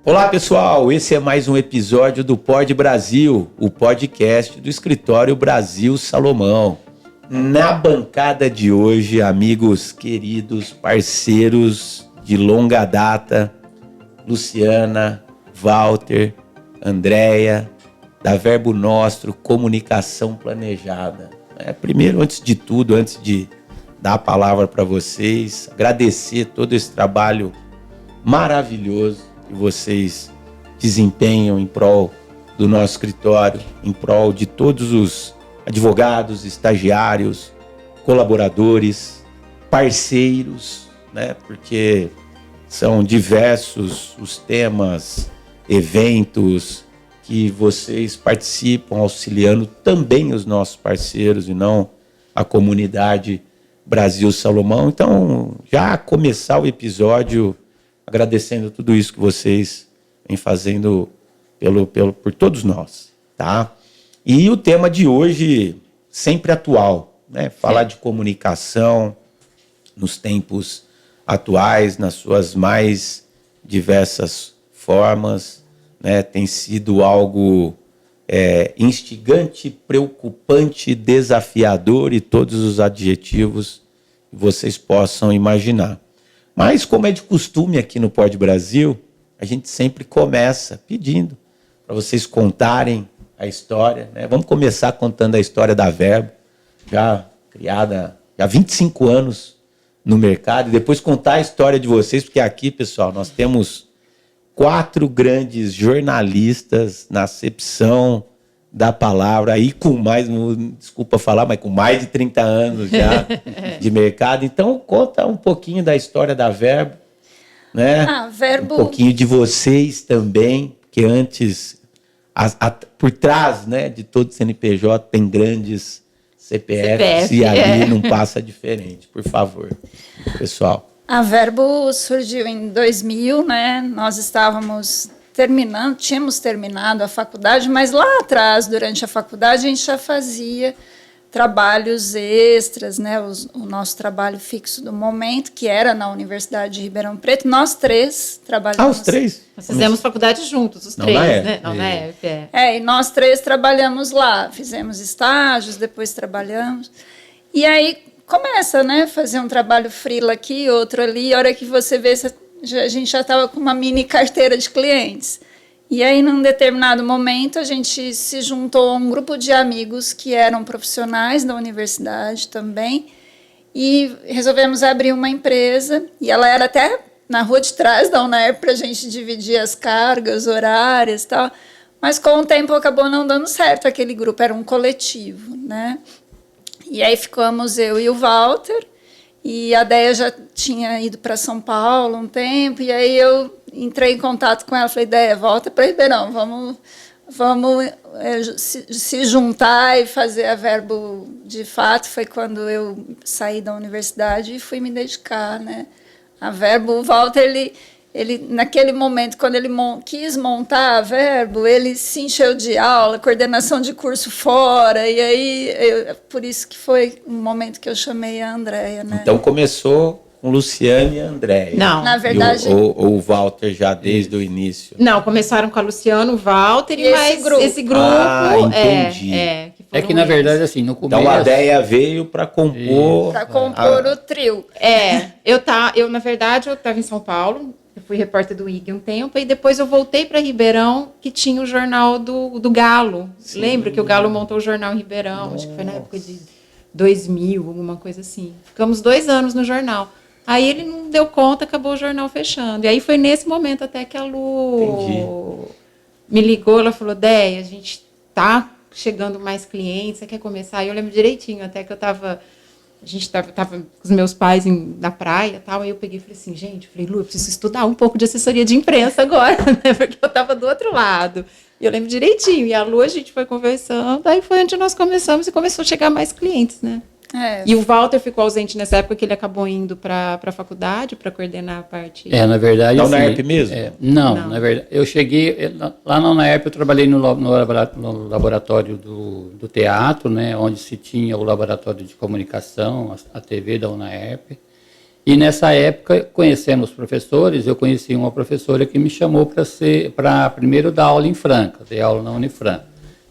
Olá pessoal, esse é mais um episódio do Pod Brasil, o podcast do Escritório Brasil Salomão. Na bancada de hoje, amigos queridos, parceiros de longa data, Luciana, Walter, Andréia, da Verbo Nostro, Comunicação Planejada. Primeiro, antes de tudo, antes de dar a palavra para vocês, agradecer todo esse trabalho maravilhoso que vocês desempenham em prol do nosso escritório, em prol de todos os advogados, estagiários, colaboradores, parceiros, né? Porque são diversos os temas, eventos que vocês participam, auxiliando também os nossos parceiros e não a comunidade Brasil Salomão. Então, já começar o episódio agradecendo tudo isso que vocês vêm fazendo por todos nós, tá? E o tema de hoje, sempre atual, né? Falar de comunicação nos tempos atuais, nas suas mais diversas formas, né? Tem sido algo instigante, preocupante, desafiador e todos os adjetivos que vocês possam imaginar. Mas, como é de costume aqui no Pod Brasil, a gente sempre começa pedindo para vocês contarem a história, né? Vamos começar contando a história da Verbo, já criada há 25 anos no mercado, e depois contar a história de vocês, porque aqui, pessoal, nós temos 4 grandes jornalistas na acepção da palavra, aí com mais, desculpa falar, mas com mais de 30 anos já de mercado. Então, conta um pouquinho da história da Verbo, né? Verbo... Um pouquinho de vocês também, que antes, por trás, né, de todo CNPJ, tem grandes CPFs e ali não passa diferente. Por favor, pessoal. A Verbo surgiu em 2000, né? Nós tínhamos terminado a faculdade, mas lá atrás, durante a faculdade, a gente já fazia trabalhos extras, né? O nosso trabalho fixo do momento, que era na Universidade de Ribeirão Preto, nós 3 trabalhamos. Os 3? Nós fizemos faculdade juntos, os 3, né? Não, na EF, e nós 3 trabalhamos lá, fizemos estágios, depois trabalhamos. E aí começa, né? Fazer um trabalho freela aqui, outro ali, a hora que você vê... A gente já estava com uma mini carteira de clientes. E aí, num determinado momento, a gente se juntou a um grupo de amigos que eram profissionais da universidade também e resolvemos abrir uma empresa. E ela era até na rua de trás da UNERP para a gente dividir as cargas horárias e tal. Mas, com o tempo, acabou não dando certo. Aquele grupo era um coletivo, né? E aí ficamos eu e o Walter. E a Déia já tinha ido para São Paulo um tempo, e aí eu entrei em contato com ela, falei, Déia, volta para Ribeirão, vamos se juntar e fazer a Verbo de fato. Foi quando eu saí da universidade e fui me dedicar, né? A Verbo, o Walter, ele naquele momento, quando ele quis montar a Verbo, ele se encheu de aula, coordenação de curso fora, e aí, por isso que foi um momento que eu chamei a Andréia, né? Então começou com Luciane e a Andréia. Não. Na verdade... Ou o Walter já desde o início? Não, começaram com a Luciana, o Walter e mais esse grupo. Entendi. Que na verdade, assim, no começo... Então a Déia veio para compor... Para compor o trio. Eu, na verdade, eu estava em São Paulo, eu fui repórter do IG um tempo, e depois eu voltei para Ribeirão, que tinha o jornal do Galo. Sim. Lembro que o Galo montou o jornal em Ribeirão, Nossa. Acho que foi na época de 2000, alguma coisa assim. Ficamos 2 anos no jornal. Aí ele não deu conta, acabou o jornal fechando. E aí foi nesse momento até que a Lu me ligou, ela falou, Déia, a gente tá chegando mais clientes, você quer começar? E eu lembro direitinho, até que a gente estava com os meus pais na praia e tal, aí eu peguei e falei assim, gente, Lu, eu preciso estudar um pouco de assessoria de imprensa agora, né, porque eu estava do outro lado. E eu lembro direitinho, e a Lu, a gente foi conversando, aí foi onde nós começamos e começou a chegar mais clientes, né. E o Walter ficou ausente nessa época, que ele acabou indo para a faculdade para coordenar a parte... na verdade... Na UNERP mesmo? Não, na verdade, eu cheguei... Lá na UNERP eu trabalhei no laboratório do teatro, né, onde se tinha o laboratório de comunicação, a TV da UNERP. E nessa época, conhecendo os professores, eu conheci uma professora que me chamou para primeiro dar aula em Franca, dei aula na Unifran.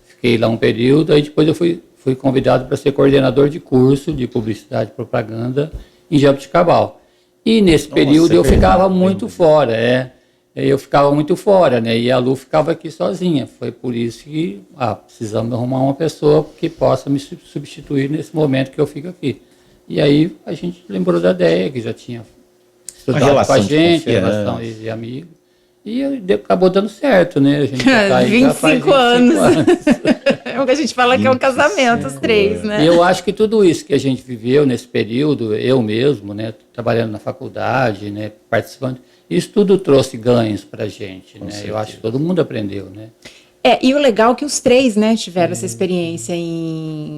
Fiquei lá um período, aí depois eu fui convidado para ser coordenador de curso de publicidade e propaganda em Jaboticabal. E nesse período eu ficava muito fora, eu ficava muito fora, né? E a Lu ficava aqui sozinha. Foi por isso que precisamos arrumar uma pessoa que possa me substituir nesse momento que eu fico aqui. E aí a gente lembrou da ideia, que já tinha estudado com a gente, relação de amigo. E acabou dando certo, né? A gente tá aí 25 anos. É o que a gente fala que é um casamento, os três, né? E eu acho que tudo isso que a gente viveu nesse período, eu mesmo, né, trabalhando na faculdade, né, participando, isso tudo trouxe ganhos para a gente, né? Eu acho que todo mundo aprendeu, né? E o legal é que os três, né, tiveram essa experiência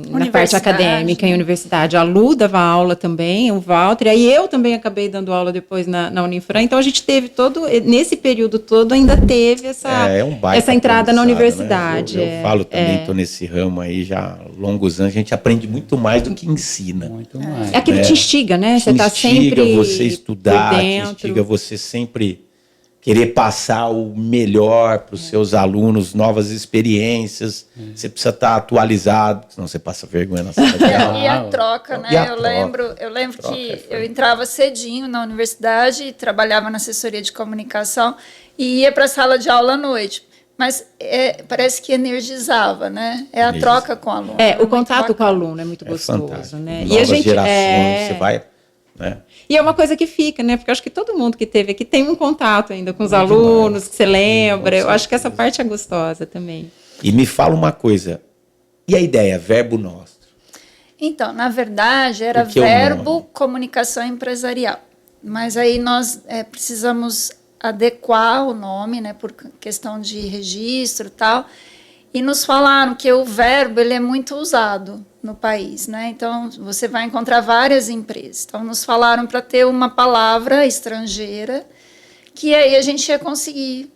na parte acadêmica, em universidade. A Lu dava aula também, o Walter, e aí eu também acabei dando aula depois na Unifran. Então a gente teve nesse período todo, ainda teve essa entrada na universidade. Né? Eu falo também, estou nesse ramo aí já há longos anos, a gente aprende muito mais do que ensina. Muito mais. É aquilo que te instiga, né? Você está sempre instiga você estudar, te instiga você sempre querer passar o melhor para os seus alunos, novas experiências. Você precisa estar atualizado, senão você passa vergonha na sala de aula. E a troca, né? Eu lembro que eu entrava cedinho na universidade, trabalhava na assessoria de comunicação e ia para a sala de aula à noite. Mas parece que energizava, né? A troca com o aluno. O contato com o aluno é muito gostoso, fantástico. né? Novas e a gente gerações, você vai... Né? E é uma coisa que fica, né? Porque eu acho que todo mundo que teve aqui tem um contato ainda com os alunos, que você lembra. Eu acho que essa parte é gostosa também. E me fala uma coisa, e a ideia, Verbo Nostro? Então, na verdade, era Verbo Comunicação Empresarial. Mas aí nós precisamos adequar o nome, né? Por questão de registro e tal. E nos falaram que o verbo ele é muito usado no país, né? Então, você vai encontrar várias empresas. Então, nos falaram para ter uma palavra estrangeira, que aí a gente ia conseguir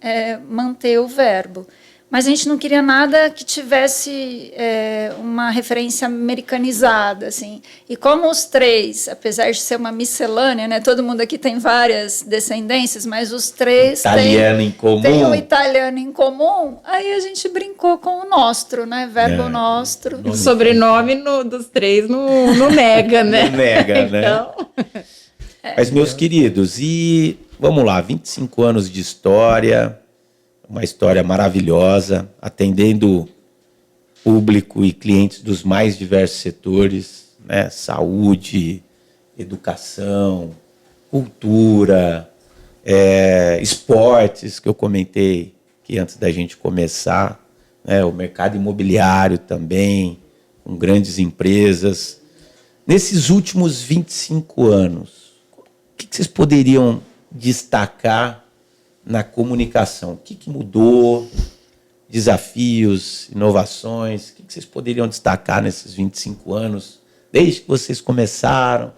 manter o verbo. Mas a gente não queria nada que tivesse uma referência americanizada, assim. E como os três, apesar de ser uma miscelânea, né? Todo mundo aqui tem várias descendências, mas os três têm um italiano em comum. Aí a gente brincou com o nostro, né? Verbo nostro. O sobrenome dos três não nega, né? Não nega, né? Então... Mas, meus queridos, e vamos lá, 25 anos de história... Uma história maravilhosa, atendendo público e clientes dos mais diversos setores, né? Saúde, educação, cultura, esportes, que eu comentei aqui antes da gente começar, né? O mercado imobiliário também, com grandes empresas. Nesses últimos 25 anos, o que vocês poderiam destacar na comunicação? O que mudou? Desafios, inovações? O que vocês poderiam destacar nesses 25 anos, desde que vocês começaram?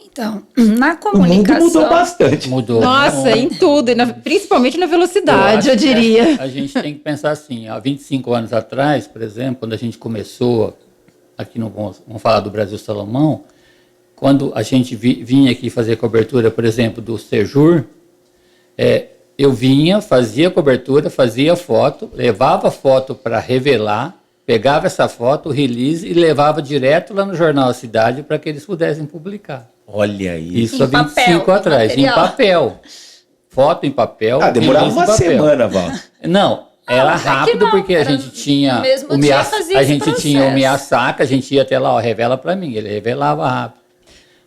Então, na comunicação... O mundo mudou bastante. Mudou. Nossa, em tudo, principalmente na velocidade, eu diria. A gente tem que pensar assim, há 25 anos atrás, por exemplo, quando a gente começou, aqui no vamos falar do Brasil Salomão, quando a gente vinha aqui fazer cobertura, por exemplo, do Sejur, eu vinha, fazia cobertura, fazia foto, levava foto para revelar, pegava essa foto, release e levava direto lá no Jornal A Cidade para que eles pudessem publicar. Olha isso. Há 25 atrás, em papel. Foto em papel. Demorava uma semana, Val. Não, era rápido porque a gente tinha o Miyasaka, a gente ia até lá, revela para mim, ele revelava rápido.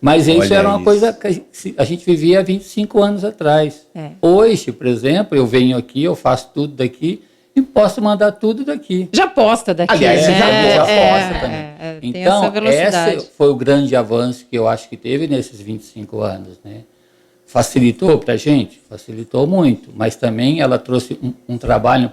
Mas isso era uma coisa que a gente vivia há 25 anos atrás. Hoje, por exemplo, eu venho aqui, eu faço tudo daqui e posso mandar tudo daqui. Já posta daqui. Aliás, já posta também. Então, esse foi o grande avanço que eu acho que teve nesses 25 anos, né? Facilitou para a gente? Facilitou muito, mas também ela trouxe um trabalho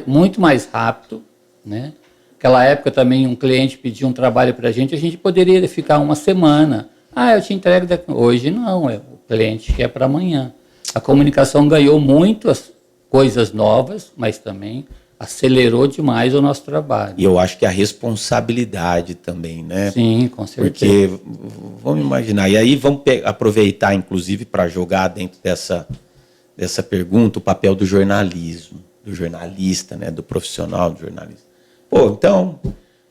muito mais rápido, né? Naquela época também um cliente pediu um trabalho para a gente poderia ficar uma semana. Eu te entrego daqui. Hoje não, o cliente quer para amanhã. A comunicação ganhou muito as coisas novas, mas também acelerou demais o nosso trabalho. E eu acho que a responsabilidade também, né? Sim, com certeza. Porque, vamos imaginar, e aí vamos aproveitar, inclusive, para jogar dentro dessa pergunta o papel do jornalismo, do jornalista, né? Do profissional do jornalista. Pô, então,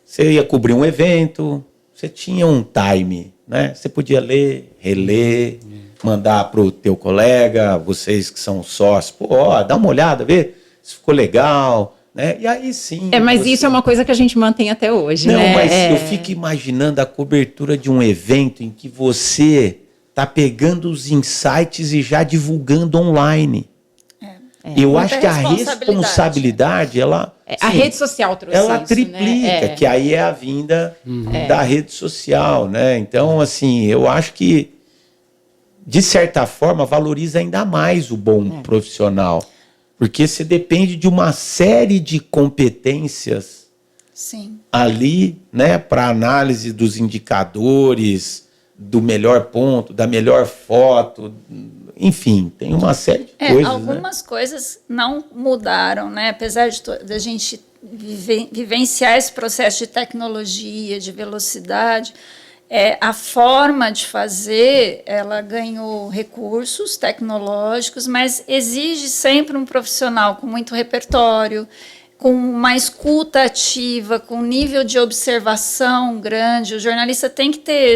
você ia cobrir um evento, você tinha um time, né? Você podia ler, reler, mandar para o teu colega, vocês que são sócios, pô, ó, dá uma olhada, vê se ficou legal, né? E aí sim... Mas isso é uma coisa que a gente mantém até hoje, Não, né? mas eu fico imaginando a cobertura de um evento em que você está pegando os insights e já divulgando online. Eu acho que a responsabilidade, ela... A rede social trouxe ela isso, triplica, né? que aí é a vinda da rede social, né? Então, assim, eu acho que, de certa forma, valoriza ainda mais o bom profissional. Porque você depende de uma série de competências ali, né, para análise dos indicadores, do melhor ponto, da melhor foto, enfim, tem uma série de coisas. Algumas coisas não mudaram, né? Apesar de a gente vivenciar esse processo de tecnologia, de velocidade, a forma de fazer, ela ganhou recursos tecnológicos, mas exige sempre um profissional com muito repertório, com uma escuta ativa, com nível de observação grande. O jornalista tem que ter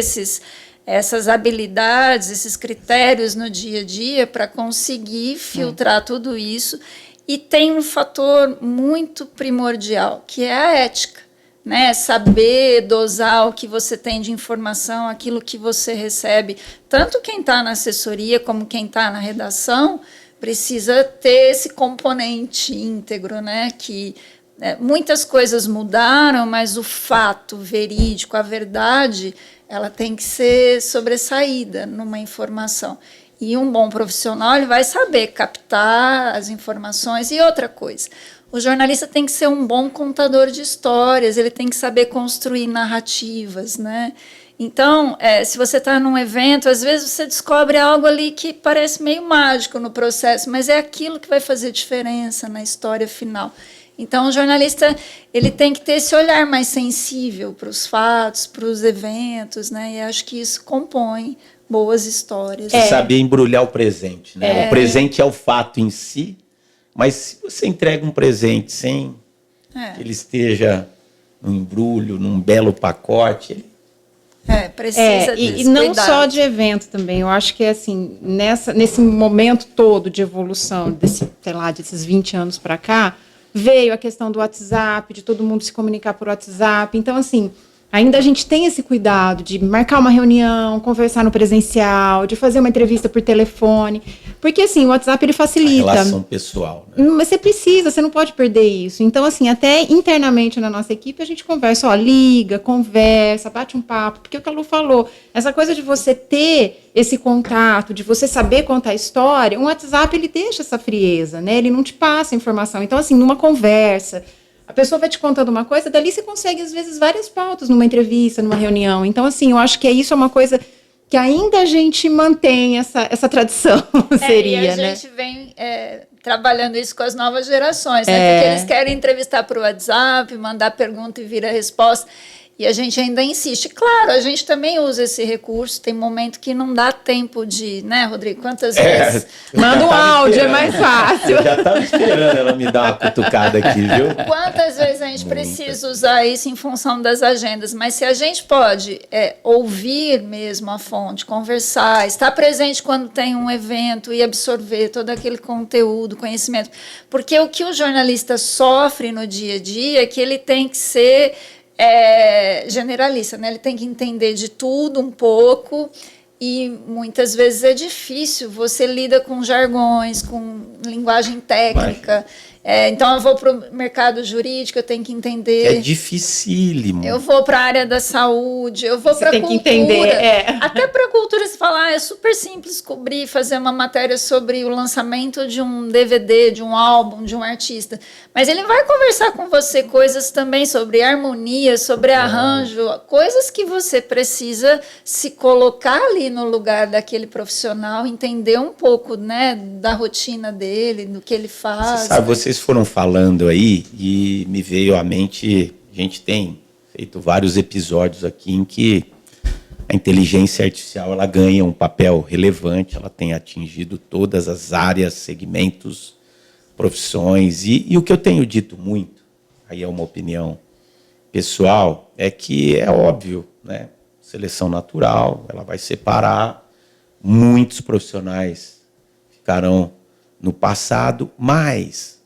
essas habilidades, esses critérios no dia a dia para conseguir filtrar tudo isso. E tem um fator muito primordial, que é a ética. Né, saber dosar o que você tem de informação, aquilo que você recebe. Tanto quem está na assessoria como quem está na redação precisa ter esse componente íntegro, né, que muitas coisas mudaram, mas o fato verídico, a verdade, ela tem que ser sobressaída numa informação. E um bom profissional ele vai saber captar as informações. E outra coisa, o jornalista tem que ser um bom contador de histórias, ele tem que saber construir narrativas, né? Então, se você está num evento, às vezes você descobre algo ali que parece meio mágico no processo, mas é aquilo que vai fazer diferença na história final. Então, o jornalista ele tem que ter esse olhar mais sensível para os fatos, para os eventos, né? E acho que isso compõe boas histórias. Saber embrulhar o presente, né? O presente é o fato em si, mas se você entrega um presente sem que ele esteja num embrulho, num belo pacote, precisa e não só de evento também. Eu acho que assim, nesse momento todo de evolução, desses 20 anos para cá, veio a questão do WhatsApp, de todo mundo se comunicar por WhatsApp. Então, assim, ainda a gente tem esse cuidado de marcar uma reunião, conversar no presencial, de fazer uma entrevista por telefone, porque assim, o WhatsApp ele facilita. A relação pessoal, né? Mas você não pode perder isso. Então, assim, até internamente na nossa equipe, a gente conversa, liga, conversa, bate um papo, porque o que a Lu falou, essa coisa de você ter esse contato, de você saber contar a história, o WhatsApp ele deixa essa frieza, né? Ele não te passa informação. Então, assim, numa conversa, a pessoa vai te contando uma coisa, dali você consegue, às vezes, várias pautas numa entrevista, numa reunião. Então, assim, eu acho que isso é uma coisa que ainda a gente mantém essa tradição, seria, e a né? gente vem trabalhando isso com as novas gerações, né? Porque eles querem entrevistar por WhatsApp, mandar pergunta e vir a resposta. E a gente ainda insiste. Claro, a gente também usa esse recurso. Tem momento que não dá tempo de... Né, Rodrigo? Quantas vezes? Manda um áudio, é mais fácil. Eu já estava esperando ela me dar uma cutucada aqui, viu? Quantas vezes a gente precisa usar isso em função das agendas? Mas se a gente pode ouvir mesmo a fonte, conversar, estar presente quando tem um evento e absorver todo aquele conteúdo, conhecimento. Porque o que o jornalista sofre no dia a dia é que ele tem que ser... generalista, né? Ele tem que entender de tudo um pouco e muitas vezes é difícil, você lida com jargões, com linguagem técnica. Então eu vou para o mercado jurídico, eu tenho que entender. É dificílimo. Eu vou para a área da saúde, eu vou para a cultura. Tem que entender. Até para a cultura, se falar, é super simples cobrir, fazer uma matéria sobre o lançamento de um DVD, de um álbum, de um artista. Mas ele vai conversar com você coisas também sobre harmonia, sobre arranjo, coisas que você precisa se colocar ali no lugar daquele profissional, entender um pouco, né, da rotina dele, do que ele faz. Você sabe, vocês vocês foram falando aí e me veio à mente, a gente tem feito vários episódios aqui em que a inteligência artificial ela ganha um papel relevante, ela tem atingido todas as áreas, segmentos, profissões. E o que eu tenho dito muito, aí é uma opinião pessoal, é que é óbvio, né? Seleção natural, ela vai separar, muitos profissionais ficarão no passado, mas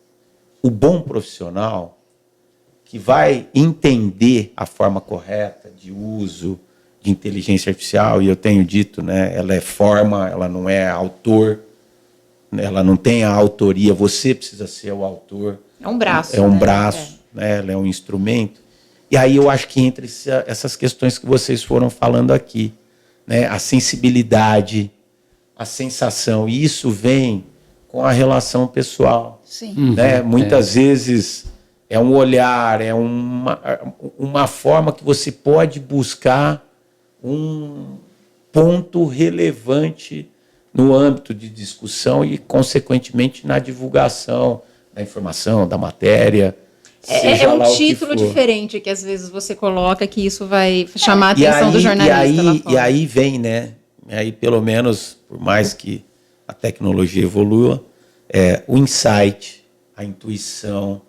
o bom profissional que vai entender a forma correta de uso de inteligência artificial, e eu tenho dito, né, ela é forma, ela não é autor, ela não tem a autoria, você precisa ser o autor. É um braço. É um braço, né, ela é um instrumento. E aí eu acho que entre essas questões que vocês foram falando aqui, né, a sensibilidade, a sensação, e isso vem com a relação pessoal. Sim. Né? Muitas vezes é um olhar, é uma forma que você pode buscar um ponto relevante no âmbito de discussão e, consequentemente, na divulgação da informação, da matéria. É um título diferente que às vezes você coloca que isso vai chamar a atenção do jornalista. E aí vem, né? Aí, pelo menos, por mais que a tecnologia evolua, o insight, a intuição,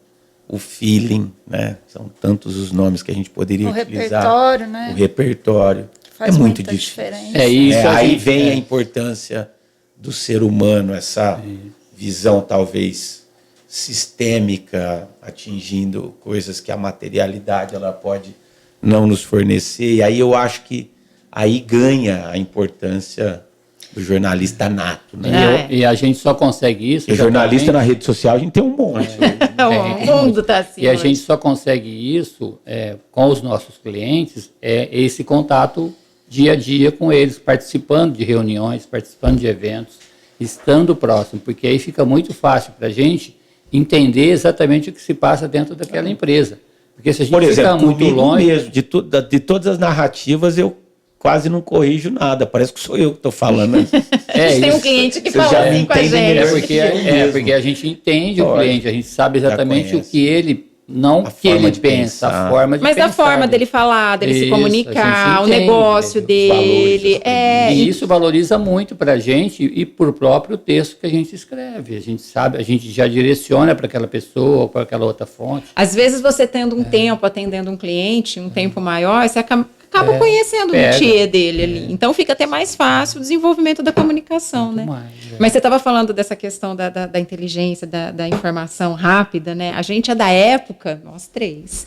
o feeling, né? São tantos os nomes que a gente poderia utilizar. O repertório, né? O repertório. Faz muito muita difícil. diferença. Isso. Aí vem a importância do ser humano, essa visão talvez sistêmica, atingindo coisas que a materialidade ela pode não nos fornecer. E aí eu acho que aí ganha a importância do jornalista nato, né? E a gente só consegue isso. Porque jornalista na rede social a gente tem um monte. O mundo está assim. E a gente só consegue isso com os nossos clientes, esse contato dia a dia com eles, participando de reuniões, participando de eventos, estando próximo, porque aí fica muito fácil para a gente entender exatamente o que se passa dentro daquela empresa. Porque se a gente Por exemplo, ficar muito longe... mesmo, de todas as narrativas, eu quase não corrijo nada. Parece que sou eu que estou falando. Né? A gente tem um cliente que fala assim com a gente. Porque a gente entende o cliente, a gente sabe exatamente o que ele... Não a que ele de pensa, pensar. a forma de Mas pensar. a forma dele falar, dele se comunicar, o negócio dele. E isso valoriza muito para a gente e para o próprio texto que a gente escreve. A gente sabe, a gente já direciona para aquela pessoa, para aquela outra fonte. Às vezes você tendo um tempo atendendo um cliente, um tempo maior, você acaba conhecendo o métier dele ali. Então fica até mais fácil o desenvolvimento da comunicação, muito né? mais, Mas você estava falando dessa questão da inteligência, da informação rápida, né? A gente é da época, nós três,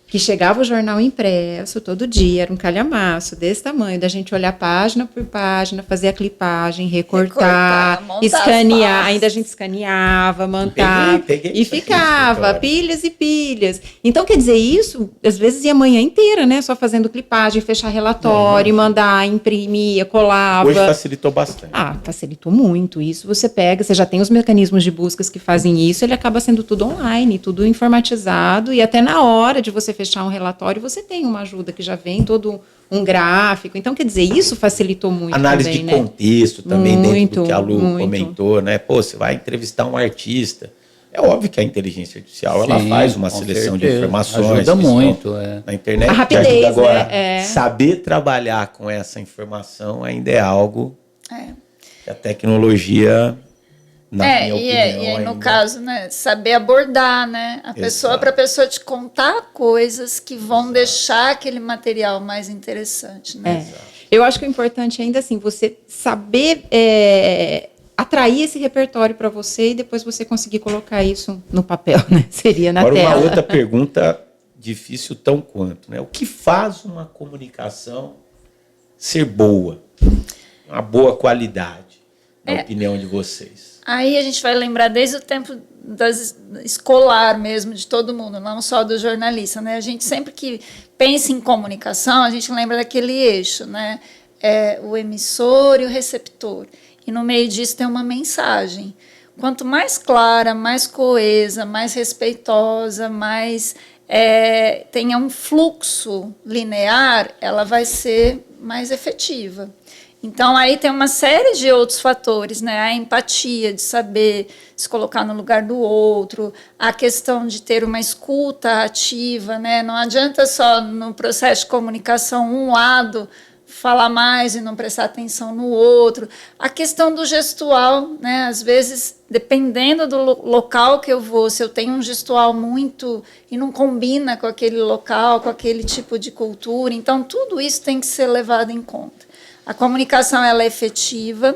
que chegava o jornal impresso todo dia, era um calhamaço desse tamanho, da gente olhar página por página, fazer a clipagem, recortar escanear, ainda a gente escaneava, mantava, peguei e ficava, pilhas e pilhas. Então, quer dizer, isso, às vezes ia a manhã inteira, né, só fazendo clipagem, fechar relatório, mandar, imprimia, colava. Hoje facilitou bastante. Facilitou muito isso. Você já tem os mecanismos de buscas que fazem isso, ele acaba sendo tudo online, tudo informatizado, e até na hora de você fechar um relatório, você tem uma ajuda que já vem todo um gráfico. Então, quer dizer, isso facilitou muito. Análise também, de contexto também, muito, dentro do que a Lu comentou, né? Pô, você vai entrevistar um artista. É óbvio que a inteligência artificial ela faz uma seleção de informações. Ajuda muito. Na internet. A rapidez, agora, né? saber trabalhar com essa informação ainda é algo que a tecnologia... Na minha opinião, e aí, no caso, né, saber abordar, né, a pessoa, para a pessoa te contar coisas que vão deixar aquele material mais interessante, né? Eu acho que o importante ainda assim, você saber atrair esse repertório para você e depois você conseguir colocar isso no papel, né? Seria na tela. Agora, uma outra pergunta difícil tão quanto, né? O que faz uma comunicação ser boa? Uma boa qualidade, na opinião de vocês? Aí a gente vai lembrar desde o tempo escolar mesmo, de todo mundo, não só do jornalista, né? A gente sempre que pensa em comunicação, a gente lembra daquele eixo, né? O emissor e o receptor. E no meio disso tem uma mensagem. Quanto mais clara, mais coesa, mais respeitosa, mais tenha um fluxo linear, ela vai ser mais efetiva. Então, aí tem uma série de outros fatores, né? A empatia, de saber se colocar no lugar do outro, a questão de ter uma escuta ativa, né? Não adianta só no processo de comunicação um lado falar mais e não prestar atenção no outro. A questão do gestual, né? Às vezes, dependendo do local que eu vou, se eu tenho um gestual muito e não combina com aquele local, com aquele tipo de cultura, então tudo isso tem que ser levado em conta. A comunicação ela é efetiva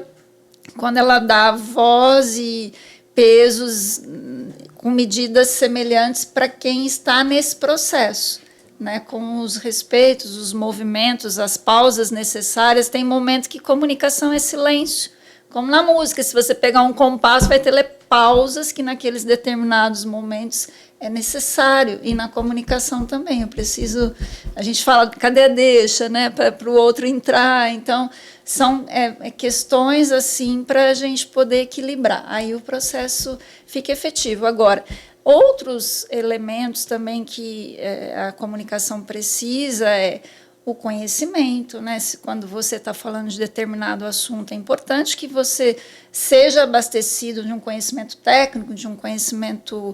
quando ela dá voz e pesos com medidas semelhantes para quem está nesse processo, né? Com os respeitos, os movimentos, as pausas necessárias. Tem momento que comunicação é silêncio, como na música. Se você pegar um compasso, vai ter pausas que naqueles determinados momentos é necessário, e na comunicação também. Eu preciso, a gente fala, cadê a deixa, né, para o outro entrar. Então, são questões assim para a gente poder equilibrar. Aí o processo fica efetivo. Agora, outros elementos também que a comunicação precisa é o conhecimento, né? Quando você está falando de determinado assunto, é importante que você seja abastecido de um conhecimento técnico, de um conhecimento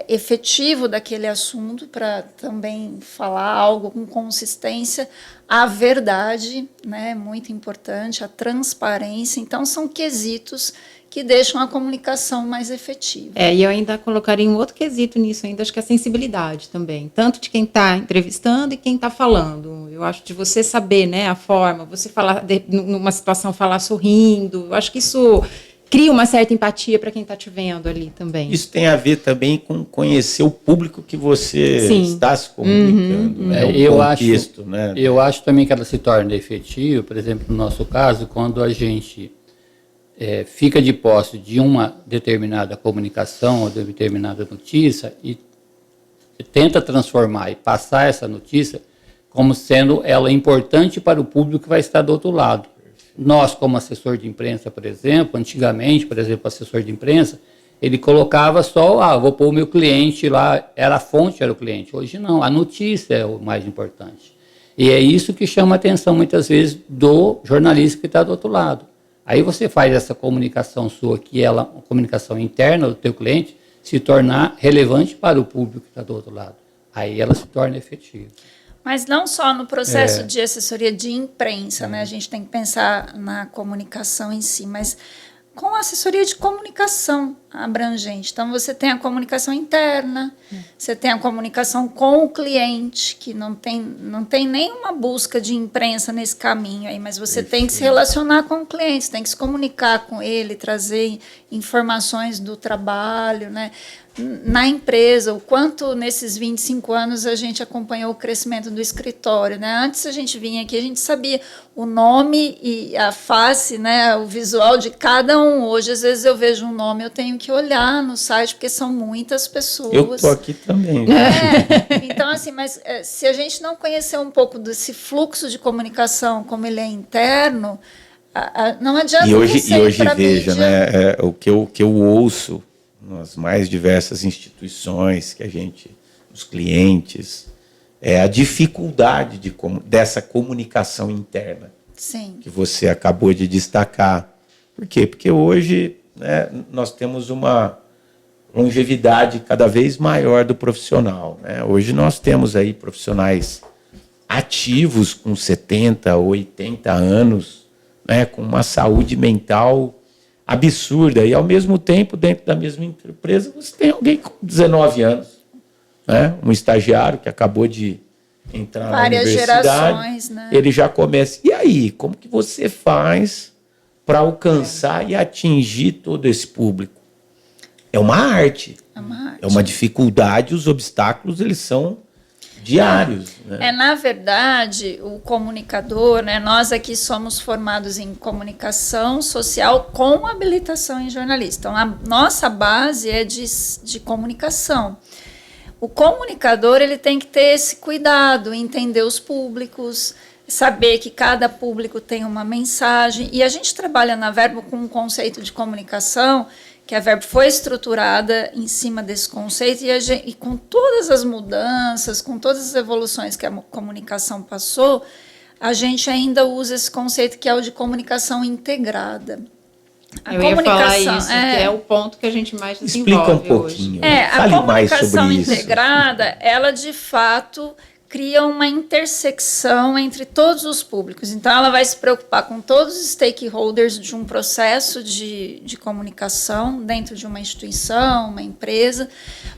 efetivo daquele assunto, para também falar algo com consistência. A verdade, né, é muito importante, a transparência. Então, são quesitos que deixam a comunicação mais efetiva. E eu ainda colocaria um outro quesito nisso ainda, acho que é a sensibilidade também, tanto de quem está entrevistando e quem está falando. Eu acho de você saber, né, a forma, você falar, numa situação, falar sorrindo, eu acho que isso cria uma certa empatia para quem está te vendo ali também. Isso tem a ver também com conhecer o público que você está se comunicando, né? O contexto, né? Eu acho também que ela se torna efetiva, por exemplo, no nosso caso, quando a gente fica de posse de uma determinada comunicação ou de determinada notícia e tenta transformar e passar essa notícia como sendo ela importante para o público que vai estar do outro lado. Nós, como assessor de imprensa, por exemplo, antigamente, por exemplo, o assessor de imprensa, ele colocava só, vou pôr o meu cliente lá, a fonte era o cliente. Hoje não, a notícia é o mais importante. E é isso que chama a atenção, muitas vezes, do jornalista que está do outro lado. Aí você faz essa comunicação sua, que é uma comunicação interna do teu cliente, se tornar relevante para o público que está do outro lado. Aí ela se torna efetiva. Mas não só no processo de assessoria de imprensa, né? A gente tem que pensar na comunicação em si, mas com a assessoria de comunicação abrangente. Então, você tem a comunicação interna, você tem a comunicação com o cliente, que não tem nenhuma busca de imprensa nesse caminho aí, mas você tem que se relacionar com o cliente, você tem que se comunicar com ele, trazer informações do trabalho, né? Na empresa, o quanto nesses 25 anos a gente acompanhou o crescimento do escritório, né? Antes a gente vinha aqui, a gente sabia o nome e a face, né? O visual de cada um. Hoje, às vezes, eu vejo um nome, eu tenho que olhar no site, porque são muitas pessoas. Eu tô aqui também. Então, assim, mas se a gente não conhecer um pouco desse fluxo de comunicação, como ele é interno, não adianta hoje veja, mídia. né? O que eu ouço nas mais diversas instituições os clientes, é a dificuldade dessa comunicação interna. Sim. Que você acabou de destacar. Por quê? Porque hoje, né, nós temos uma longevidade cada vez maior do profissional, né? Hoje nós temos aí profissionais ativos com 70, 80 anos, né, com uma saúde mental absurda, e ao mesmo tempo, dentro da mesma empresa, você tem alguém com 19 anos, né? Um estagiário que acabou de entrar Várias na universidade, gerações, né? Ele já começa. E aí, como que você faz para alcançar e atingir todo esse público? É uma arte. É uma dificuldade, os obstáculos, eles são diários. Né? Na verdade, o comunicador, né, nós aqui somos formados em comunicação social com habilitação em jornalismo. Então, a nossa base é de comunicação. O comunicador, ele tem que ter esse cuidado, entender os públicos, saber que cada público tem uma mensagem. E a gente trabalha na Verbo com um conceito de comunicação, que a Verbo foi estruturada em cima desse conceito, e com todas as mudanças, com todas as evoluções que a comunicação passou, a gente ainda usa esse conceito que é o de comunicação integrada. Eu ia falar isso, que é o ponto que a gente mais desenvolve Explica um pouquinho. hoje. A comunicação mais sobre integrada, ela de fato cria uma intersecção entre todos os públicos. Então, ela vai se preocupar com todos os stakeholders de um processo de comunicação dentro de uma instituição, uma empresa,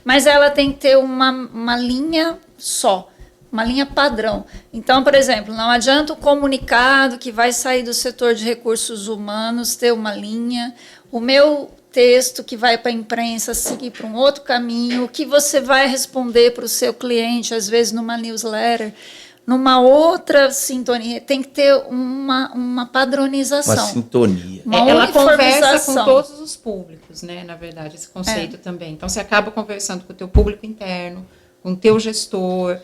mas ela tem que ter uma linha só, uma linha padrão. Então, por exemplo, não adianta o comunicado que vai sair do setor de recursos humanos ter uma linha, o meu texto que vai para a imprensa seguir para um outro caminho, o que você vai responder para o seu cliente, às vezes numa newsletter, numa outra sintonia, tem que ter uma padronização. Uma sintonia. Ela conversa com todos os públicos, né? Na verdade, esse conceito também. Então, você acaba conversando com o teu público interno, com o teu gestor,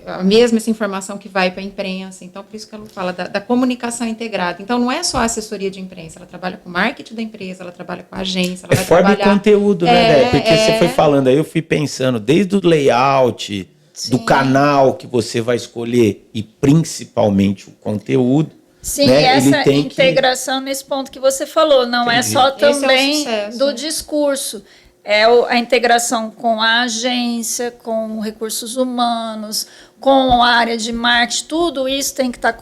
a mesma essa informação que vai para a imprensa. Então, por isso que ela fala da comunicação integrada. Então, não é só a assessoria de imprensa, ela trabalha com o marketing da empresa, ela trabalha com a agência, ela vai forma trabalhar... e conteúdo, né, Dé? Porque você foi falando aí, eu fui pensando, desde o layout, do canal que você vai escolher e principalmente o conteúdo. Sim, né? e essa integração nesse ponto que você falou, não é só também do discurso. É a integração com a agência, com recursos humanos, com a área de marketing, tudo isso tem que estar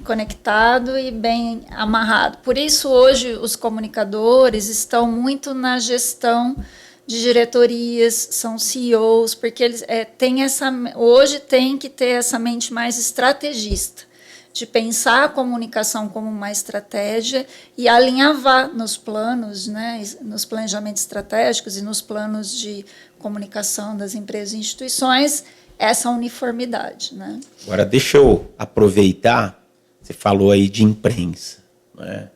conectado e bem amarrado. Por isso, hoje, os comunicadores estão muito na gestão de diretorias, são CEOs, porque eles hoje tem que ter essa mente mais estrategista, de pensar a comunicação como uma estratégia e alinhavar nos planos, né, nos planejamentos estratégicos e nos planos de comunicação das empresas e instituições, essa uniformidade. Né? Agora, deixa eu aproveitar, você falou aí de imprensa, né?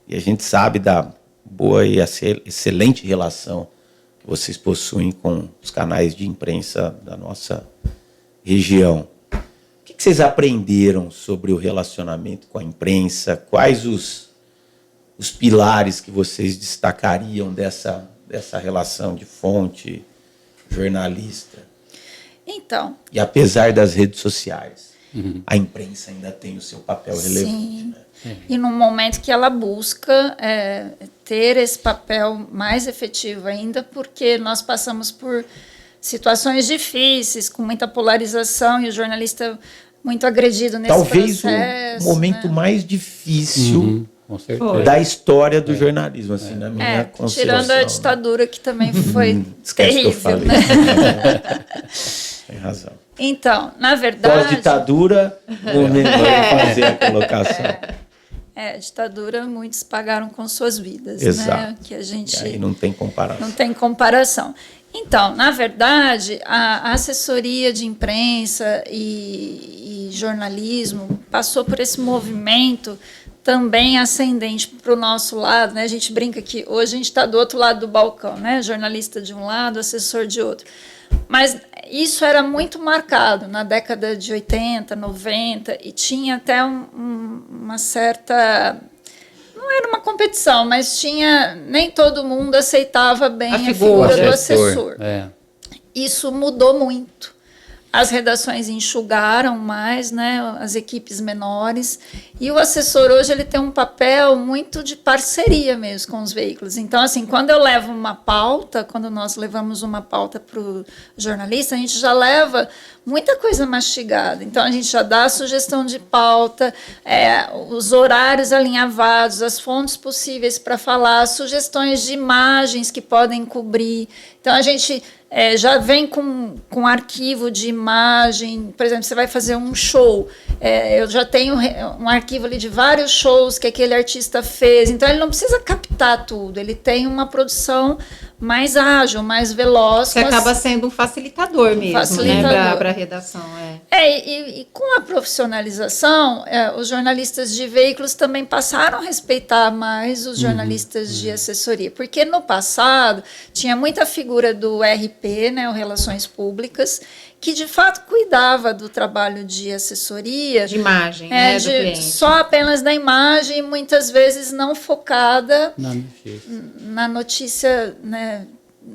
E a gente sabe da boa e excelente relação que vocês possuem com os canais de imprensa da nossa região. O que vocês aprenderam sobre o relacionamento com a imprensa? Quais os pilares que vocês destacariam dessa relação de fonte, jornalista? Então... E apesar das redes sociais, a imprensa ainda tem o seu papel relevante. Sim. Né? E no momento que ela busca ter esse papel mais efetivo ainda, porque nós passamos por situações difíceis, com muita polarização, e o jornalista muito agredido nesse processo. Talvez o momento mais difícil com certeza. da história do jornalismo, assim, na minha concepção. Tirando a ditadura, que também foi esquece terrível. Que eu falei. Né? Tem razão. Então, na verdade... Pós-ditadura, vou fazer a colocação. Ditadura, muitos pagaram com suas vidas. Exato. Né? Que a gente... E aí não tem comparação. Não tem comparação. Então, na verdade, a assessoria de imprensa e jornalismo passou por esse movimento também ascendente para o nosso lado. Né? A gente brinca que hoje a gente está do outro lado do balcão, né? Jornalista de um lado, assessor de outro. Mas isso era muito marcado na década de 80, 90, e tinha até uma certa... Não era uma competição, mas nem todo mundo aceitava bem a figura do assessor. Isso mudou muito. As redações enxugaram mais, né, as equipes menores, e o assessor hoje ele tem um papel muito de parceria mesmo com os veículos. Então, assim, quando eu levo uma pauta, quando nós levamos uma pauta para o jornalista, a gente já leva muita coisa mastigada. Então, a gente já dá a sugestão de pauta, os horários alinhavados, as fontes possíveis para falar, sugestões de imagens que podem cobrir. Então, a gente... já vem com arquivo de imagem. Por exemplo, você vai fazer um show, eu já tenho um arquivo ali de vários shows que aquele artista fez, então ele não precisa captar tudo, ele tem uma produção mais ágil, mais veloz. Que acaba sendo um facilitador mesmo, né, para a redação. E com a profissionalização, os jornalistas de veículos também passaram a respeitar mais os jornalistas de assessoria, porque no passado tinha muita figura do RP, né, o Relações Públicas, que de fato cuidava do trabalho de assessoria. De imagem, né, do cliente. Só apenas da imagem, muitas vezes não focada na notícia, né,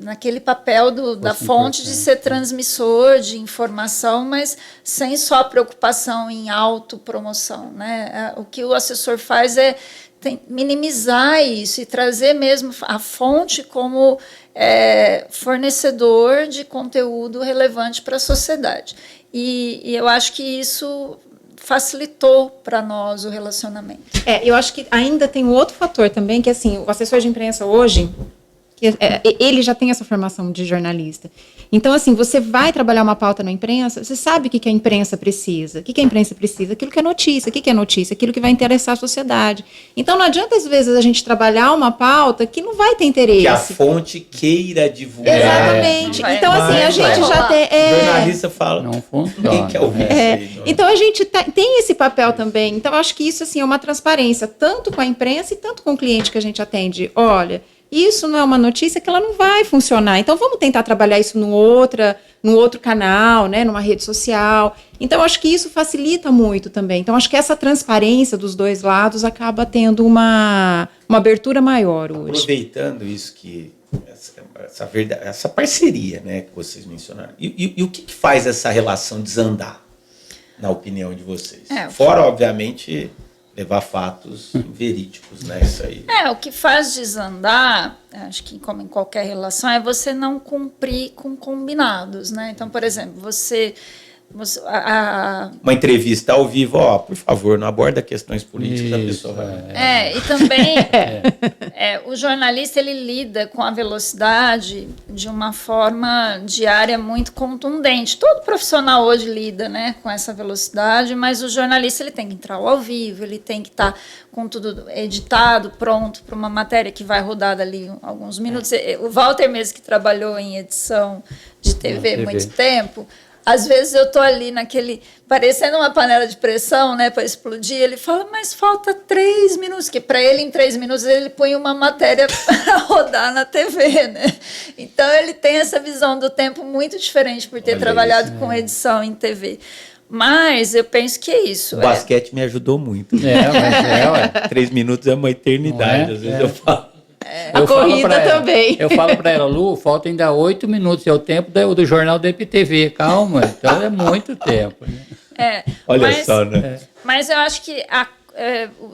naquele papel da fonte de ser transmissor de informação, mas sem só preocupação em autopromoção, né? O que o assessor faz é minimizar isso e trazer mesmo a fonte como fornecedor de conteúdo relevante para a sociedade. E eu acho que isso facilitou para nós o relacionamento. Eu acho que ainda tem um outro fator também, que assim, o assessor de imprensa hoje, ele já tem essa formação de jornalista. Então, assim, você vai trabalhar uma pauta na imprensa, você sabe o que a imprensa precisa. O que a imprensa precisa? Aquilo que é notícia. O que é notícia? Aquilo que vai interessar a sociedade. Então, não adianta, às vezes, a gente trabalhar uma pauta que não vai ter interesse. Que a fonte queira divulgar. Exatamente. Então, assim, a gente já tem... O jornalista fala, não funciona. Quem quer ouvir isso aí? Então, a gente tem esse papel também. Então, eu acho que isso, assim, é uma transparência, tanto com a imprensa e tanto com o cliente que a gente atende. Olha... Isso não é uma notícia que ela não vai funcionar. Então, vamos tentar trabalhar isso num outro canal, né, numa rede social. Então, acho que isso facilita muito também. Então, acho que essa transparência dos dois lados acaba tendo uma abertura maior hoje. Aproveitando isso que... Essa parceria, né, que vocês mencionaram. E o que faz essa relação desandar, na opinião de vocês? Fora, obviamente... levar fatos verídicos, né? Isso aí. O que faz desandar, acho que como em qualquer relação, é você não cumprir com combinados, né? Então, por exemplo, uma entrevista ao vivo, por favor, não aborda questões políticas, a pessoa vai... E também o jornalista, ele lida com a velocidade de uma forma diária muito contundente. Todo profissional hoje lida, né, com essa velocidade, mas o jornalista, ele tem que entrar ao vivo, ele tem que estar com tudo editado, pronto para uma matéria que vai rodar dali alguns minutos. O Walter mesmo, que trabalhou em edição de TV muito tempo... Às vezes eu tô ali parecendo uma panela de pressão, né, para explodir. Ele fala, mas falta 3 minutos, que para ele em 3 minutos ele põe uma matéria para rodar na TV, né? Então ele tem essa visão do tempo muito diferente por ter trabalhado com edição em TV. Mas eu penso que é isso. O basquete me ajudou muito. 3 minutos é uma eternidade, às vezes eu falo. A corrida também. Eu falo para ela, Lu, falta ainda 8 minutos, é o tempo do jornal da EPTV, calma, então é muito tempo. Né? Olha só, né? Mas eu acho que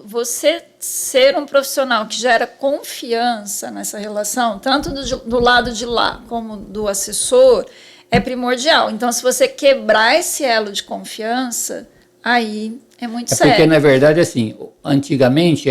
você ser um profissional que gera confiança nessa relação, tanto do lado de lá como do assessor, é primordial. Então, se você quebrar esse elo de confiança, aí... é muito sério. Porque, na verdade, assim, antigamente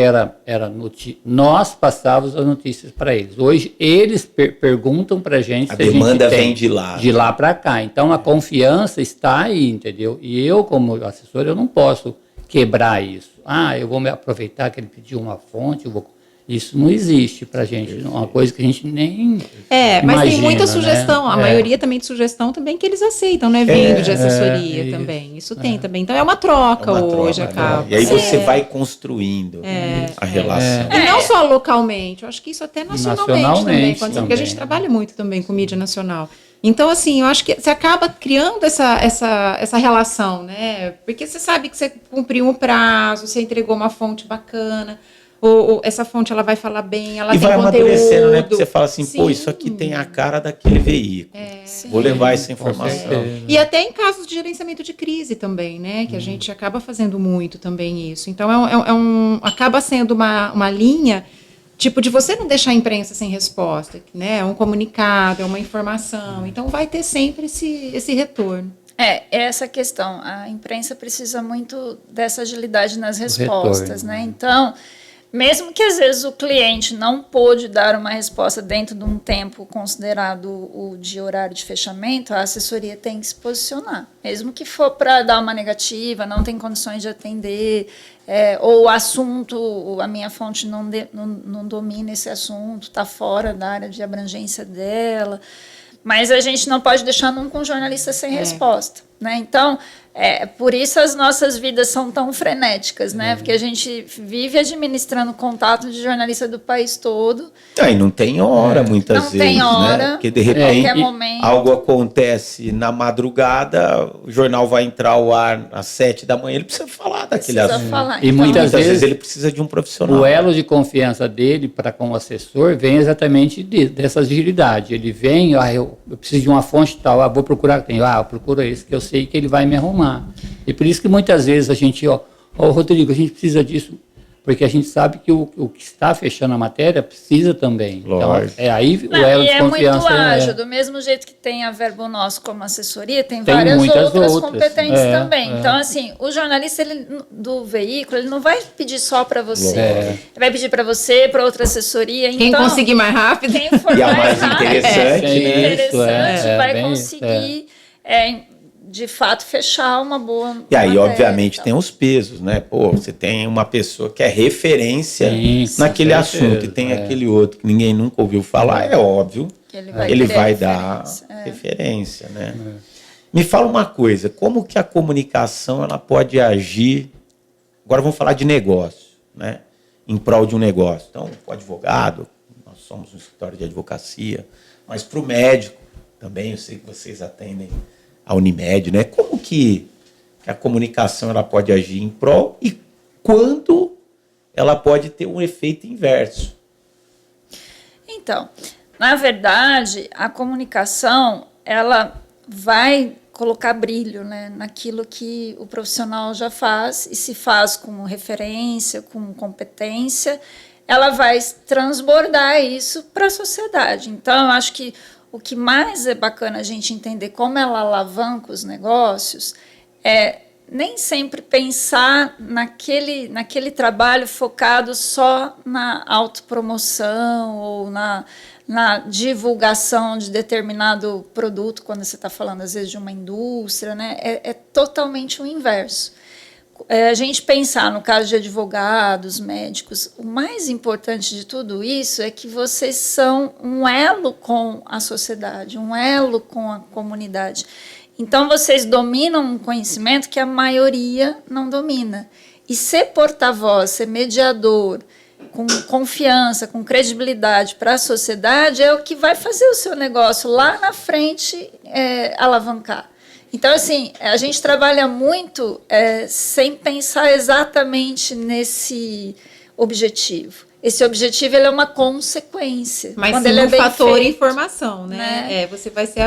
nós passávamos as notícias para eles. Hoje, eles perguntam para a gente se demanda a gente vem de lá. De lá para cá. Então, a confiança está aí, entendeu? E eu, como assessor, eu não posso quebrar isso. Eu vou me aproveitar que ele pediu uma fonte, Isso não existe para a gente, é uma coisa que a gente nem mas imagina, tem muita sugestão, né? A maioria também de sugestão também que eles aceitam, né? Vindo de assessoria também, isso tem também. Então é uma troca hoje, acaba. E aí você vai construindo a relação. E não só localmente, eu acho que isso até nacionalmente também, porque a gente trabalha muito também com mídia nacional. Então, assim, eu acho que você acaba criando essa relação, né? Porque você sabe que você cumpriu um prazo, você entregou uma fonte bacana, ou essa fonte ela vai falar bem, ela tem conteúdo. E vai amadurecendo, né? Porque você fala assim, isso aqui tem a cara daquele veículo. Vou levar essa informação. E até em casos de gerenciamento de crise também, né? Que a gente acaba fazendo muito também isso. Então, acaba sendo uma linha, tipo, de você não deixar a imprensa sem resposta, né? É um comunicado, é uma informação. Então, vai ter sempre esse retorno. Essa questão. A imprensa precisa muito dessa agilidade nas respostas, né? Então... mesmo que às vezes o cliente não pôde dar uma resposta dentro de um tempo considerado o de horário de fechamento, a assessoria tem que se posicionar. Mesmo que for para dar uma negativa, não tem condições de atender, ou o assunto, a minha fonte não domina esse assunto, está fora da área de abrangência dela. Mas a gente não pode deixar nunca um jornalista sem resposta. né? Então, por isso as nossas vidas são tão frenéticas, né? Porque a gente vive administrando contato de jornalista do país todo. E não tem hora, muitas não vezes, tem hora, né? Porque, de repente, qualquer momento. algo acontece na madrugada, o jornal vai entrar ao ar às 7 da manhã, ele precisa falar daquele assunto. Falar. E Então, muitas vezes ele precisa de um profissional. O elo de confiança dele para com o assessor vem exatamente dessa agilidade. Ele vem, eu preciso de uma fonte tal, vou procurar, eu procuro esse que eu sei que ele vai me arrumar. E por isso que muitas vezes a gente, Rodrigo, a gente precisa disso, porque a gente sabe que o que está fechando a matéria precisa também. Lógico. Então, aí o elo de confiança muito ágil, do mesmo jeito que tem a Verbo Nosso como assessoria, tem Tem várias muitas outras competentes também. É. Então, assim, o jornalista do veículo, ele não vai pedir só para você. Ele vai pedir para você, para outra assessoria. Quem então, conseguir mais rápido. quem for E a mais rápido, interessante, né? Vai conseguir... de fato, fechar uma boa E aí, matéria, obviamente, então. tem os pesos, né? Pô, você tem uma pessoa que é referência Sim, naquele com assunto certeza, e tem aquele outro que ninguém nunca ouviu falar, é óbvio Que ele ele ter vai dar referência, referência, né? Me fala uma coisa, como que a comunicação ela pode agir, agora vamos falar de negócio, né? Em prol de um negócio. Então, o advogado, nós somos um escritório de advocacia, mas para o médico também, eu sei que vocês atendem a Unimed, né? Como que a comunicação ela pode agir em prol e quando ela pode ter um efeito inverso? Então, na verdade, a comunicação ela vai colocar brilho, né, naquilo que o profissional já faz e se faz com referência, com competência, ela vai transbordar isso para a sociedade. Então, eu acho que o que mais é bacana a gente entender como ela alavanca os negócios é nem sempre pensar naquele trabalho focado só na autopromoção ou na divulgação de determinado produto, quando você está falando, às vezes, de uma indústria, né? É totalmente o inverso. A gente pensar no caso de advogados, médicos, o mais importante de tudo isso é que vocês são um elo com a sociedade, um elo com a comunidade. Então, vocês dominam um conhecimento que a maioria não domina. E ser porta-voz, ser mediador, com confiança, com credibilidade para a sociedade, é o que vai fazer o seu negócio lá na frente alavancar. Então, assim, a gente trabalha muito sem pensar exatamente nesse objetivo. Esse objetivo ele é uma consequência. Mas quando sim ele é um bem fator feito, informação, né? Você vai ser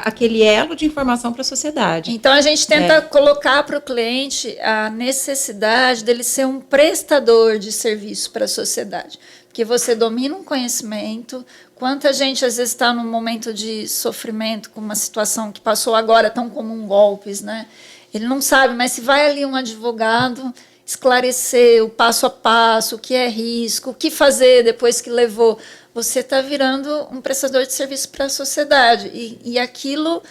aquele elo de informação para a sociedade. Então, a gente tenta colocar para o cliente a necessidade dele ser um prestador de serviço para a sociedade. Porque você domina um conhecimento. Quanta gente, às vezes, está num momento de sofrimento, com uma situação que passou agora, tão comum golpes, né? Ele não sabe, mas se vai ali um advogado esclarecer o passo a passo, o que é risco, o que fazer depois que levou, você está virando um prestador de serviço para a sociedade. E aquilo,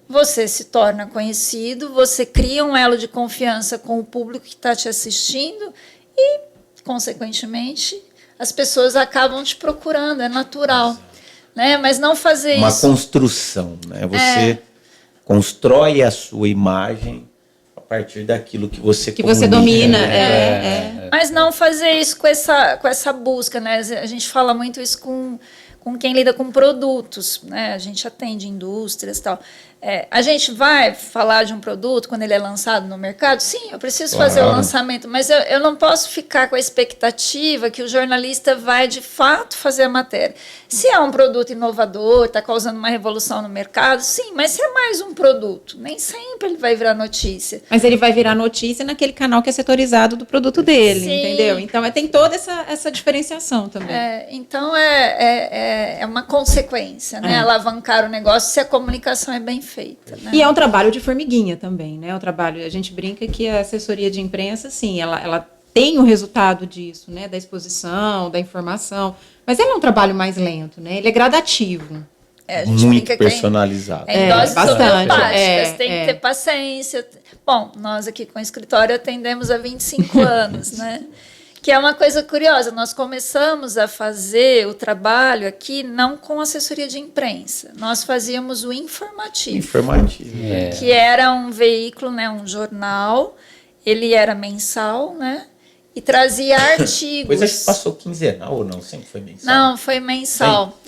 você se torna conhecido, você cria um elo de confiança com o público que está te assistindo e, consequentemente, as pessoas acabam te procurando, é natural. Né? Mas não fazer uma isso... Uma construção, né? Você constrói a sua imagem a partir daquilo que você domina. Mas não fazer isso com essa busca, né? A gente fala muito isso com quem lida com produtos, né? A gente atende indústrias e tal. A gente vai falar de um produto quando ele é lançado no mercado? Sim, eu preciso fazer o lançamento, mas eu não posso ficar com a expectativa que o jornalista vai, de fato, fazer a matéria. Se é um produto inovador, está causando uma revolução no mercado, sim, mas se é mais um produto, nem sempre ele vai virar notícia. Mas ele vai virar notícia naquele canal que é setorizado do produto dele, sim. Entendeu? Então, tem toda essa diferenciação também. Então, é uma consequência, né? Alavancar o negócio se a comunicação é bem feita. Né? E é um trabalho de formiguinha também, né? A gente brinca que a assessoria de imprensa, sim, ela tem o resultado disso, né? Da exposição, da informação, mas ele é um trabalho mais lento, né? Ele é gradativo. A gente muito personalizado. Em doses bastante. homeopáticas, tem que ter paciência. Bom, nós aqui com o escritório atendemos há 25 anos, né? Porque é uma coisa curiosa, nós começamos a fazer o trabalho aqui não com assessoria de imprensa, nós fazíamos o informativo. Que era um veículo, né, um jornal, ele era mensal, né? E trazia artigos. Coisa que passou quinzenal ou não? Sempre foi mensal? Não, foi mensal.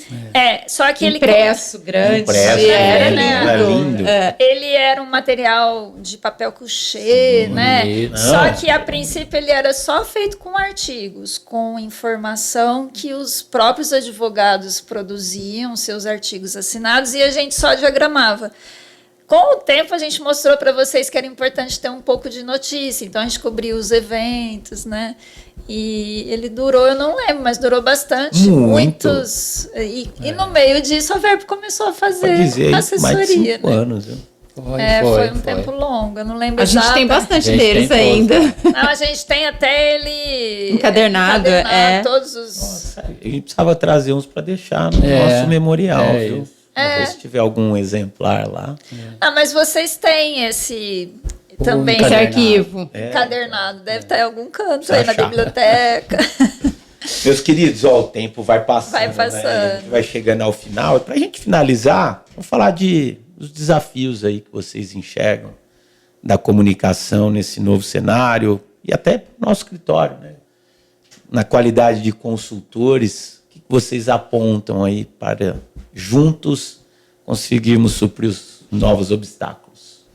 Só que ele... Impresso, grande. Era lindo. Ele era um material de papel couché, né? Só que, a princípio, ele era só feito com artigos, com informação que os próprios advogados produziam, seus artigos assinados, e a gente só diagramava. Com o tempo, a gente mostrou para vocês que era importante ter um pouco de notícia. Então, a gente cobriu os eventos, né? E ele durou, eu não lembro, mas durou bastante. Muitos. E no meio disso, a Verbo começou a fazer assessoria. Mais de 5 anos, viu? Foi um tempo longo, eu não lembro exato. A gente tem bastante deles ainda. Não, a gente tem até ele... Encadernado. Todos os... Nossa, a gente precisava trazer uns para deixar no nosso memorial, viu? Se tiver algum exemplar lá. Mas vocês têm esse também. Esse arquivo. Encadernado. Deve estar em algum canto aí na biblioteca. Meus queridos, o tempo vai passando. Vai passando. Né? A gente vai chegando ao final. Para a gente finalizar, vamos falar dos desafios aí que vocês enxergam da comunicação nesse novo cenário e até para o nosso escritório, né? Na qualidade de consultores, o que vocês apontam aí para juntos conseguirmos suprir os novos obstáculos?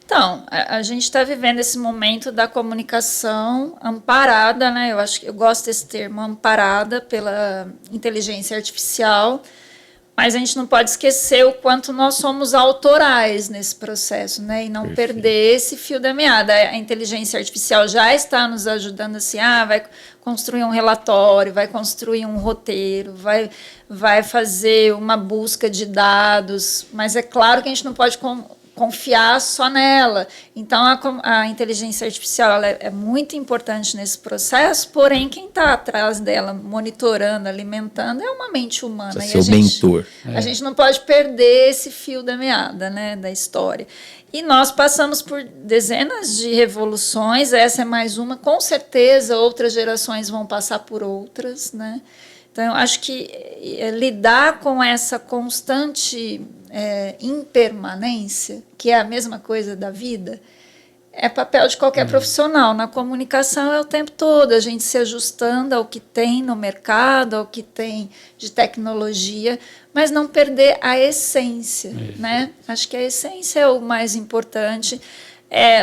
Então, a gente está vivendo esse momento da comunicação amparada, né? Eu gosto desse termo, amparada pela inteligência artificial, mas a gente não pode esquecer o quanto nós somos autorais nesse processo, né? E não perder esse fio da meada. A inteligência artificial já está nos ajudando assim, vai construir um relatório, vai construir um roteiro, vai fazer uma busca de dados, mas é claro que a gente não pode confiar só nela. Então, a inteligência artificial ela é muito importante nesse processo, porém, quem está atrás dela, monitorando, alimentando, é uma mente humana. Precisa ser o mentor. A gente não pode perder esse fio da meada, né, da história. E nós passamos por dezenas de revoluções, essa é mais uma, com certeza outras gerações vão passar por outras, né? Então, eu acho que lidar com essa constante impermanência, que é a mesma coisa da vida, é papel de qualquer profissional. Na comunicação é o tempo todo, a gente se ajustando ao que tem no mercado, ao que tem de tecnologia, mas não perder a essência, né? Acho que a essência é o mais importante.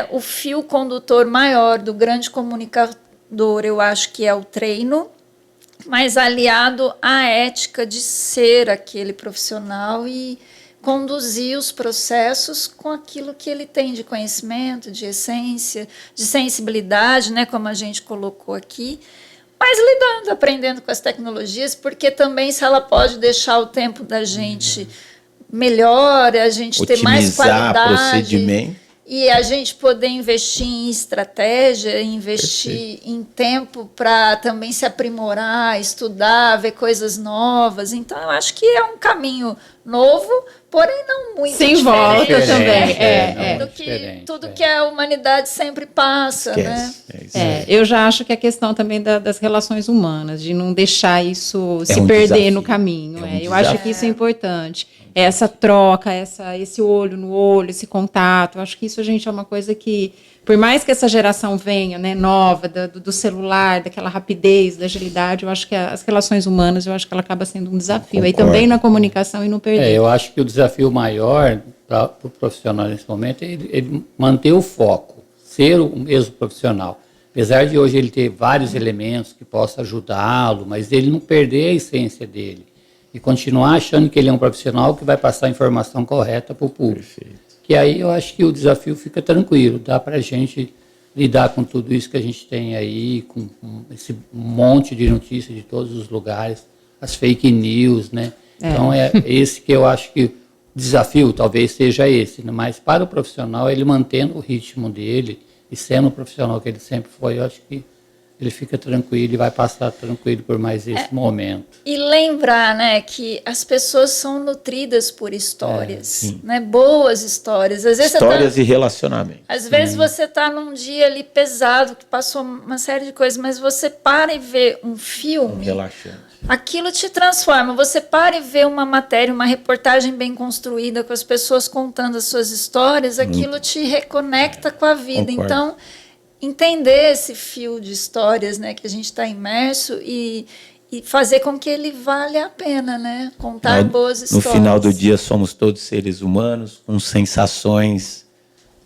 O fio condutor maior do grande comunicador, eu acho que é o treino, mas aliado à ética de ser aquele profissional e conduzir os processos com aquilo que ele tem de conhecimento, de essência, de sensibilidade, né, como a gente colocou aqui, mas lidando, aprendendo com as tecnologias, porque também se ela pode deixar o tempo da gente melhor, a gente ter mais qualidade, procedimento. E a gente poder investir em estratégia, investir em tempo para também se aprimorar, estudar, ver coisas novas. Então, eu acho que é um caminho novo, porém não muito sem volta também. Tudo que a humanidade sempre passa. Né? Eu já acho que a questão também das relações humanas, de não deixar isso se um perder desafio. No caminho. Eu desafio. acho que isso é importante. Essa troca, esse olho no olho, esse contato. Eu acho que isso, gente, é uma coisa que, por mais que essa geração venha, né, nova, do celular, daquela rapidez, da agilidade, eu acho que as relações humanas, eu acho que ela acaba sendo um desafio. Aí também na comunicação e no perder. Eu acho que o desafio maior para o profissional nesse momento é ele manter o foco, ser o mesmo profissional. Apesar de hoje ele ter vários elementos que possam ajudá-lo, mas ele não perder a essência dele. E continuar achando que ele é um profissional que vai passar a informação correta para o público. Perfeito. Que aí eu acho que o desafio fica tranquilo, dá para a gente lidar com tudo isso que a gente tem aí, com esse monte de notícias de todos os lugares, as fake news, né? Então é esse que eu acho que o desafio talvez seja esse, né? Mas para o profissional, ele mantendo o ritmo dele e sendo o profissional que ele sempre foi, eu acho que ele fica tranquilo e vai passar tranquilo por mais esse momento. E lembrar, né, que as pessoas são nutridas por histórias, né, boas histórias. Às vezes Histórias e relacionamentos. Às vezes você está num dia ali pesado, que passou uma série de coisas, mas você para e vê um filme, Relaxante. aquilo te transforma. Você para e vê uma matéria, uma reportagem bem construída, com as pessoas contando as suas histórias, aquilo te reconecta com a vida. Concordo. Então, entender esse fio de histórias, né, que a gente está imerso e fazer com que ele valha a pena, né? Contar boas histórias. No final do dia, somos todos seres humanos com sensações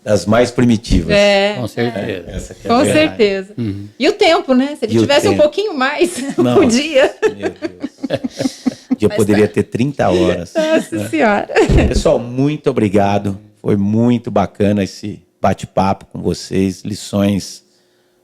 das mais primitivas. Com certeza. Essa que é Com a verdade. certeza. E o tempo, né? Se ele E o tivesse um tempo. pouquinho mais, Não. podia. Meu Deus. O dia poderia ter 30 horas. Nossa Senhora. Pessoal, muito obrigado. Foi muito bacana esse bate-papo com vocês. Lições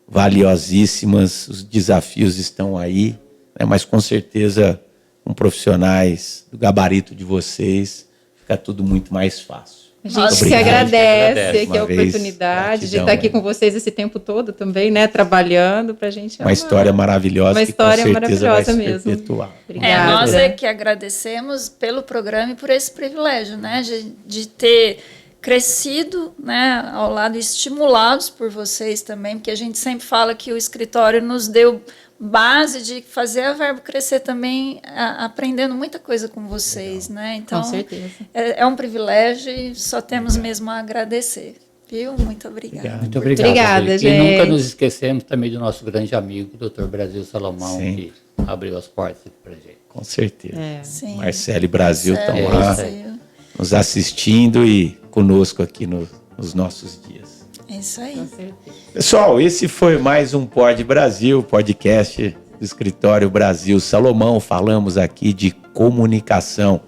valiosíssimas. Os desafios estão aí, né? Mas com certeza, com profissionais do gabarito de vocês, fica tudo muito mais fácil. A gente Nossa, que obrigado. agradece Uma a vez, oportunidade de gratidão, estar aqui né? com vocês esse tempo todo também, né? Trabalhando pra gente. Uma história maravilhosa Uma que história com certeza vai maravilhosa se mesmo. perpetuar. Obrigada. Nós é que agradecemos pelo programa e por esse privilégio, né, de ter crescido, né, ao lado, estimulados por vocês também, porque a gente sempre fala que o escritório nos deu base de fazer a Verbo crescer também, aprendendo muita coisa com vocês, né? Então, Com certeza. é um privilégio e só temos mesmo a agradecer. Viu? Muito obrigada. Obrigado. Muito obrigado. Obrigada, E gente. nunca nos esquecemos também do nosso grande amigo, Dr. Brasil Salomão, Sim. que abriu as portas aqui pra gente. Com certeza. Sim. Marcelo e Brasil estão Marcelo, lá Brasil. nos assistindo e conosco aqui nos nossos dias. É isso aí. Com certeza. Pessoal, esse foi mais um Pod Brasil, podcast do Escritório Brasil Salomão. Falamos aqui de comunicação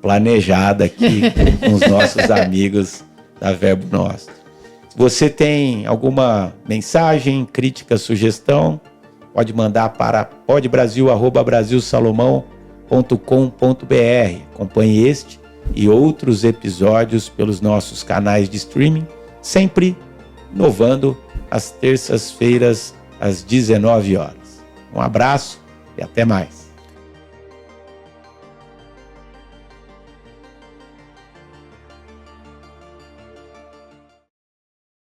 planejada aqui com os nossos amigos da Verbo Nostro. Se você tem alguma mensagem, crítica, sugestão, pode mandar para podbrasil@brasilsalomão.com.br. Acompanhe este e outros episódios pelos nossos canais de streaming, sempre inovando às terças-feiras às 19 horas. Um abraço e até mais.